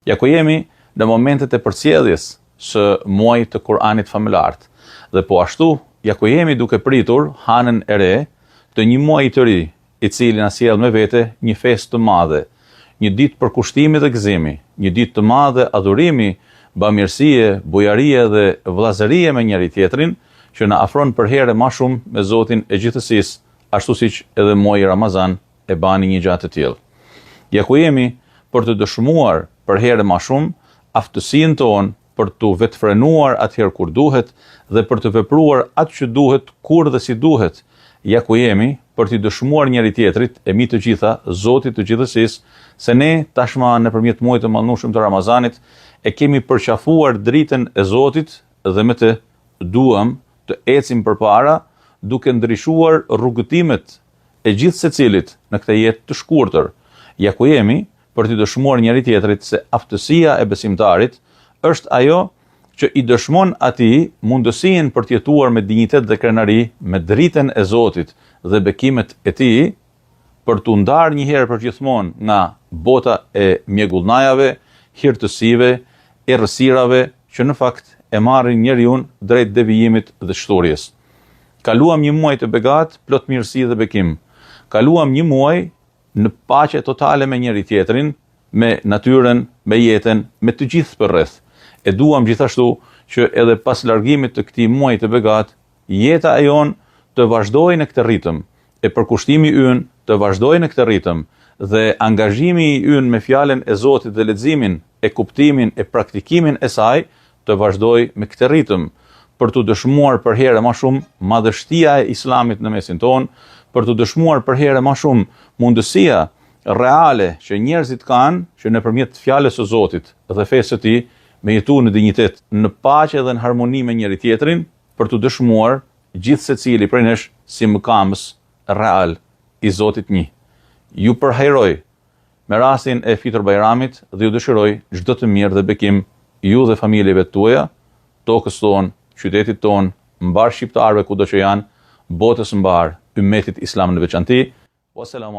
Ja ku jemi në momentet e përcjelljes së muajit të Kur'anit familjar. Dhe po ashtu, ja ku jemi duke pritur hanën e re të një muaji të ri, i cili na sjell me vete një festë të madhe, një ditë përkushtimi dhe gëzimi, një ditë të madhe adhurimi, bamirësie, bujarie dhe vllazërie me njëri tjetrin, që na afron për herë më shumë me Zotin e gjithësisë, ashtu siç edhe muaji Ramazan e bani një gjatë të tillë. Ja ku jemi për të dëshmuar për herë më shumë aftësinë tonë për të vetfrenuar atëherë kur duhet dhe për të vepruar atë që duhet, kur dhe si duhet. Ja ku jemi për të dëshmuar njëri tjetrit e mi të gjitha Zotit të gjithësisë se ne tashma nëpërmjet muajit të mallnueshëm të Ramazanit e kemi përqafuar dritën e Zotit dhe me të duam të ecim përpara duke ndryshuar rrugëtimet e gjithë secilit në këtë jetë të shkurtër. Ja ku jemi për të dëshmuar njëri tjetrit se aftësia e besimtarit është ajo që i dëshmon atij mundësinë për të jetuar me dinjitet dhe krenari, me dritën e Zotit dhe bekimet e tij, për të ndarë një herë për gjithmonë nga bota e mjegullnajave, hirtësive, errësirave që në fakt e marrin njeriu drejt devijimit dhe shturjes. Kaluam një muaj të begat, plot mirësi dhe bekim. Kaluam një muaj në paqe totale me njëri tjetrin, me natyrën, me jetën, me të gjithë përreth. E duam gjithashtu që edhe pas largimit të këtij muaji të begat, jeta e jon të vazhdojë në këtë ritëm, e përkushtimi ynë të vazhdojë në këtë ritëm dhe angazhimi ynë me fjalën e Zotit dhe leximin, e kuptimin, e praktikimin e saj të vazhdojë me këtë ritëm, për të dëshmuar për herë më shumë madhështia e Islamit në mesin tonë, për të dëshmuar për herë më shumë mundësia reale që njerëzit kanë që nëpërmjet fjalës së Zotit dhe fesë së tij me jetu në dinjitet, në paqe dhe në harmoni me njëri tjetrin, për të dëshmuar gjithë secili prej nesh si mëkamës real i Zotit një. Ju përhajroj me rastin e Fitër Bajramit dhe ju dëshiroj çdo të mirë dhe bekim ju dhe familjeve tuaja, tokës tonë, qytetit tonë, mbar shqiptarëve kudo që janë, botës mbar, ummetit islam në veçanti. Wassalam